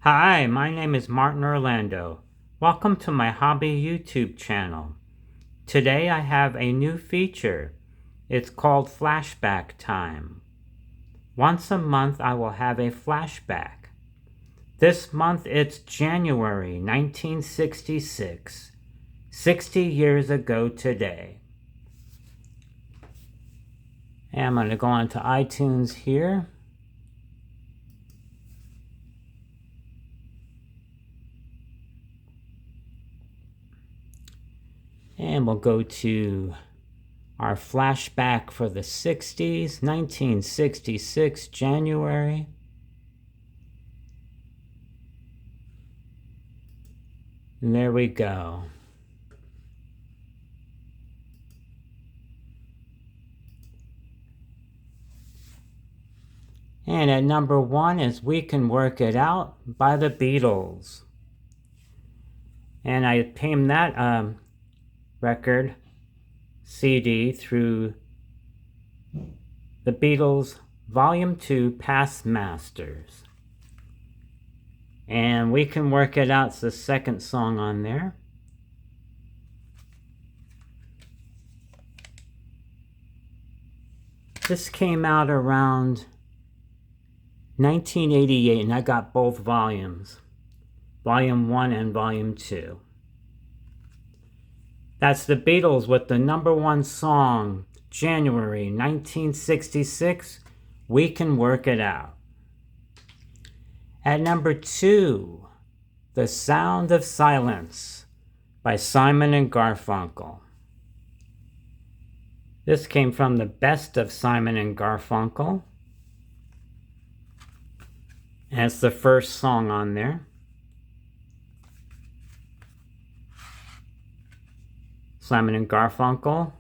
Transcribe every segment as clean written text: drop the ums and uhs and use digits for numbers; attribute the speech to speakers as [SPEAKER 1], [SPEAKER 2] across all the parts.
[SPEAKER 1] Hi, my name is Martin Orlando. Welcome to my hobby YouTube channel. Today I have a new feature. It's called Flashback Time. Once a month I will have a flashback. This month it's January 1966, 60 years ago today. And I'm going to go on to iTunes here. And we'll go to our flashback for the 60s, 1966, January. And there we go. And at number 1 is We Can Work It Out by the Beatles. And I obtained that record CD through the Beatles Volume 2 Past Masters. And We Can Work It Out's the second song on there. This came out around 1988, and I got both volumes, Volume 1 and Volume 2. That's the Beatles with the number 1 song, January 1966, We Can Work It Out. At number 2, The Sound of Silence by Simon and Garfunkel. This came from the Best of Simon and Garfunkel. And it's the first song on there. Simon and Garfunkel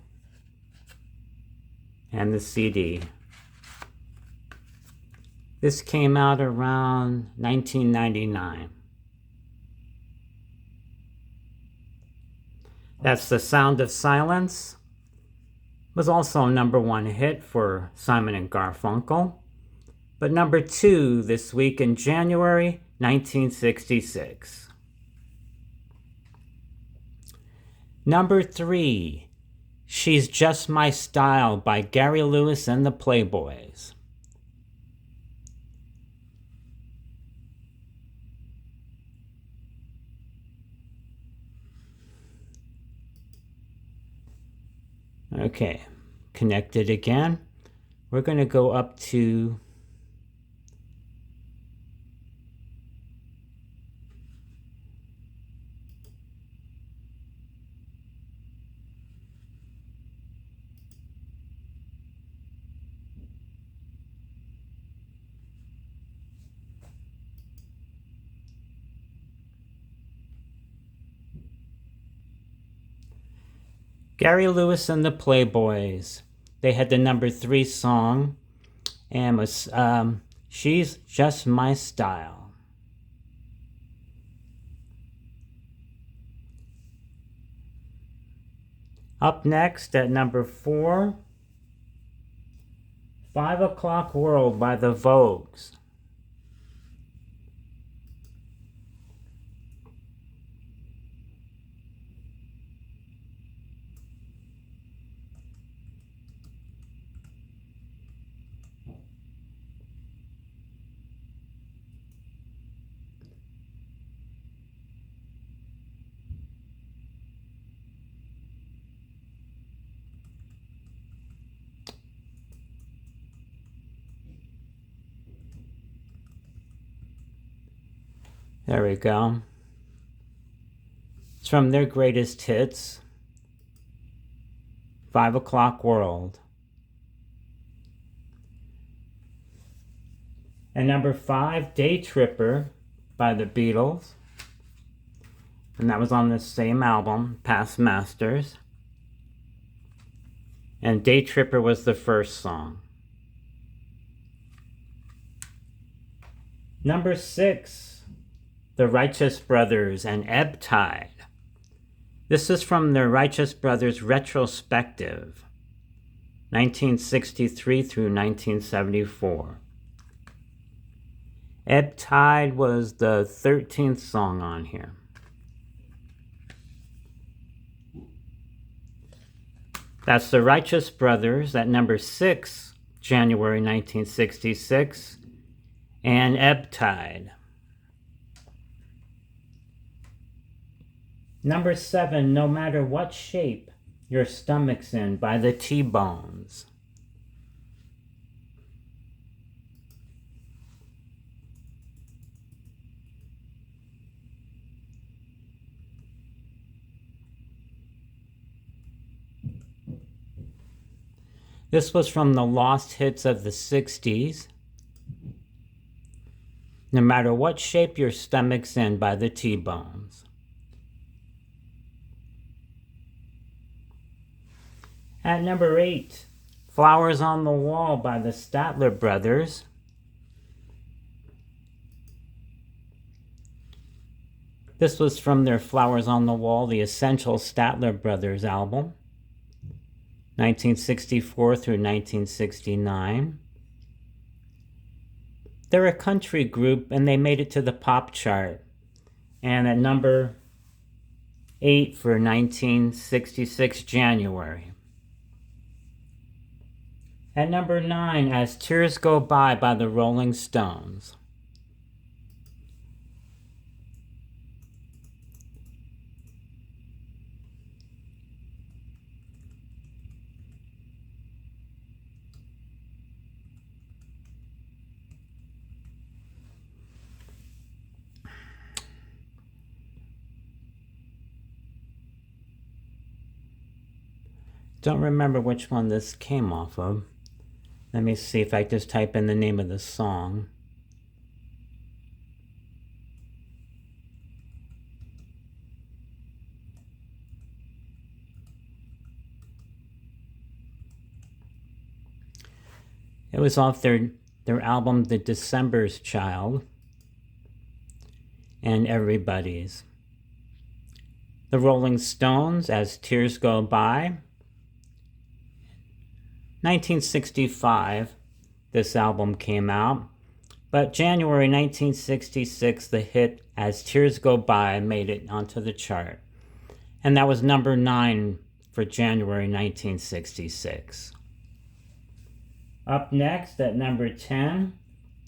[SPEAKER 1] and the CD. This came out around 1999. That's The Sound of Silence. Was also a number 1 hit for Simon and Garfunkel. But number 2 this week in January 1966. Number 3, She's Just My Style by Gary Lewis and the Playboys. Okay, connected again. We're going to go up to Gary Lewis and the Playboys. They had the number 3 song, and was She's Just My Style. Up next at number 4, 5 O'Clock World by the Vogues. There we go. It's from their greatest hits, 5 O'Clock World. And number 5, Day Tripper by the Beatles. And that was on the same album, Past Masters. And Day Tripper was the first song. Number 6, The Righteous Brothers and Ebb Tide. This is from the Righteous Brothers Retrospective, 1963 through 1974. Ebb Tide was the 13th song on here. That's the Righteous Brothers at number 6, January 1966, and Ebb Tide. Number 7, No Matter What Shape Your Stomach's In by the T-Bones. This was from the lost hits of the 60s. No Matter What Shape Your Stomach's In by the T-Bones. At number 8, Flowers on the Wall by the Statler Brothers. This was from their Flowers on the Wall, the Essential Statler Brothers album, 1964 through 1969. They're a country group and they made it to the pop chart. And at number 8 for 1966 January. At number 9, As Tears Go By the Rolling Stones. Don't remember which one this came off of. Let me see if I just type in the name of the song. It was off their album, The December's Child, and Everybody's. The Rolling Stones, As Tears Go By. 1965, this album came out, but January 1966, the hit As Tears Go By made it onto the chart, and that was number 9 for January 1966. Up next at number 10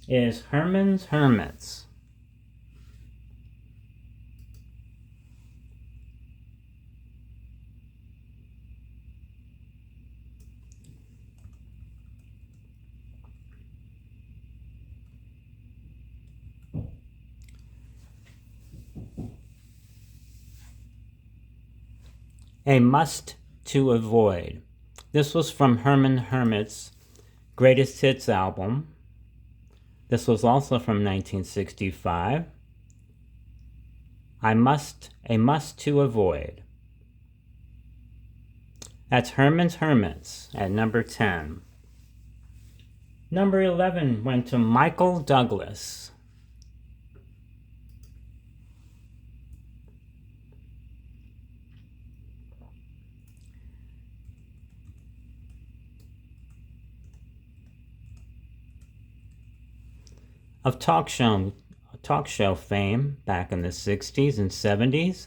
[SPEAKER 1] is Herman's Hermits. A Must to Avoid. This was from Herman Hermit's Greatest Hits album. This was also from 1965. A Must to Avoid. That's Herman's Hermits at number 10. Number 11 went to Michael Douglas. Of talk show fame back in the 60s and 70s.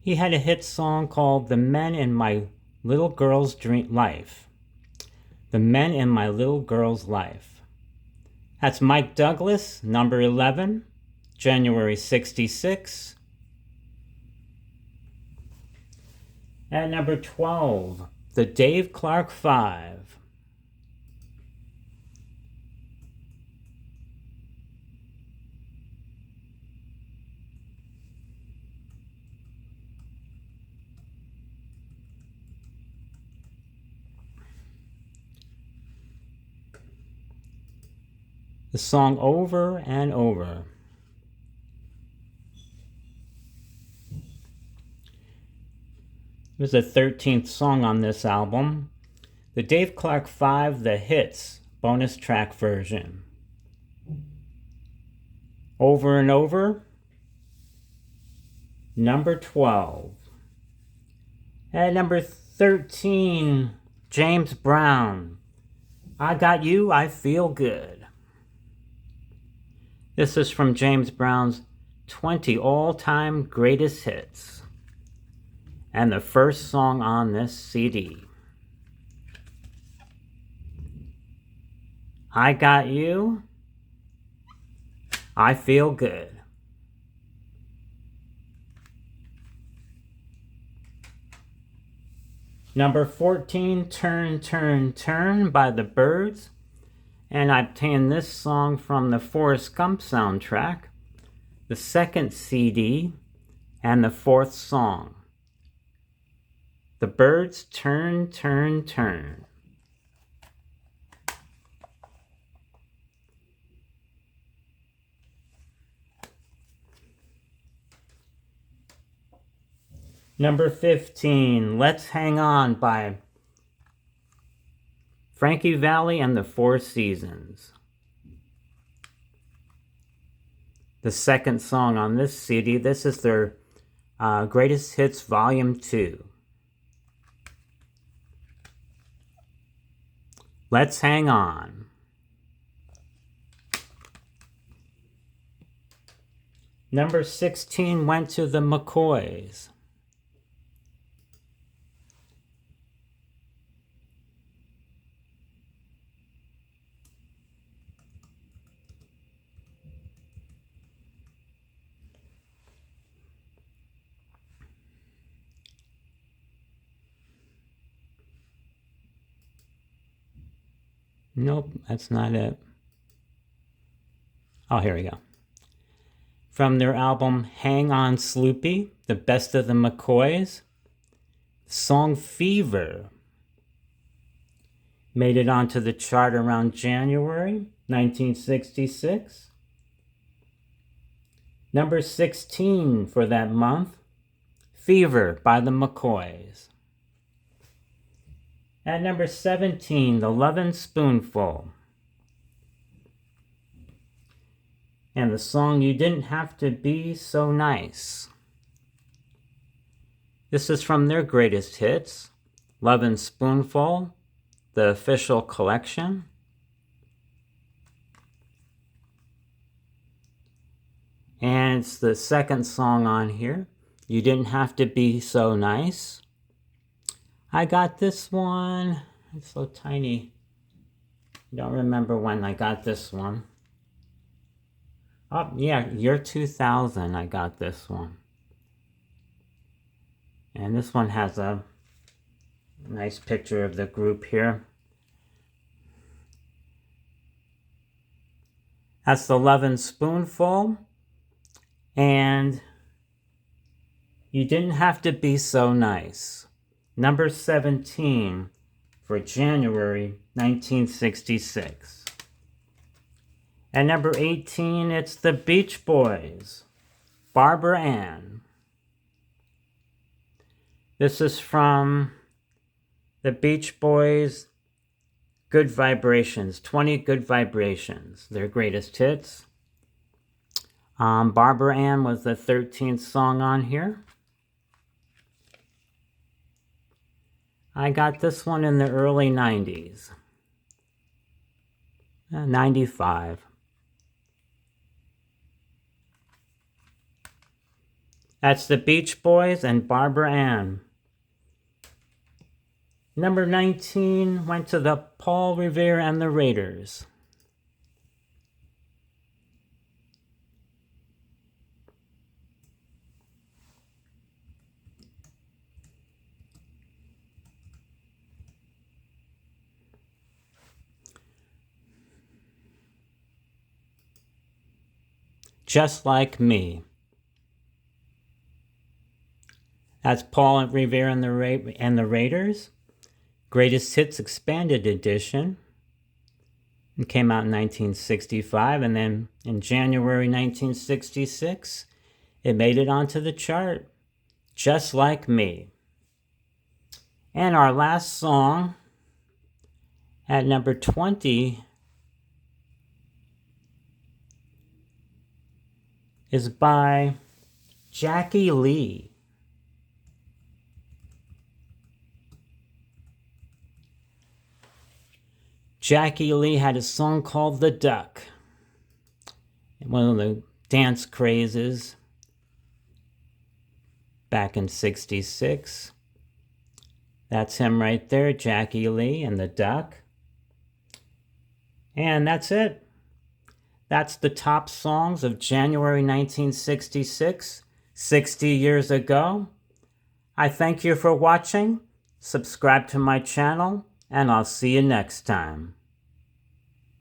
[SPEAKER 1] He had a hit song called The Men in My Little Girl's Life. The Men in My Little Girl's Life. That's Mike Douglas, number 11, January 66. At number 12, the Dave Clark 5. The song Over and Over. It was the 13th song on this album. The Dave Clark 5, The Hits, bonus track version. Over and Over, number 12. At number 13, James Brown, I Got You, I Feel Good. This is from James Brown's 20 all-time greatest hits, and the first song on this CD. I Got You, I Feel Good. Number 14, Turn, Turn, Turn by the Byrds. And I obtained this song from the Forrest Gump soundtrack, the second CD, and the fourth song. The Byrds, Turn, Turn, Turn. Number 15, Let's Hang On by Frankie Valli and the Four Seasons. The second song on this CD, this is their Greatest Hits Volume 2. Let's Hang On. Number 16 went to the McCoys. Nope, that's not it. Oh, here we go. From their album Hang On Sloopy, the best of the McCoys, song Fever made it onto the chart around January 1966. Number 16 for that month, Fever by the McCoys. At number 17, The Lovin' Spoonful. And the song You Didn't Have to Be So Nice. This is from their greatest hits, Lovin' Spoonful, the official collection. And it's the second song on here, You Didn't Have to Be So Nice. I got this one. It's so tiny. I don't remember when I got this one. Oh, yeah, year 2000 I got this one. And this one has a nice picture of the group here. That's The Lovin' Spoonful. And You Didn't Have to Be So Nice. Number 17 for January 1966. At number 18, it's the Beach Boys, Barbara Ann. This is from the Beach Boys, Good Vibrations, 20 Good Vibrations, their greatest hits. Barbara Ann was the 13th song on here. I got this one in the early 90s. 95. That's the Beach Boys and Barbara Ann. Number 19 went to the Paul Revere and the Raiders. Just Like Me. That's Paul Revere and the Raiders. Greatest Hits Expanded Edition. It came out in 1965, and then in January 1966, it made it onto the chart. Just Like Me. And our last song, at number 20, is by Jackie Lee. Jackie Lee had a song called The Duck. one of the dance crazes back in '66. That's him right there, Jackie Lee and the Duck. And that's it. That's the top songs of January 1966, 60 years ago. I thank you for watching. Subscribe to my channel, and I'll see you next time.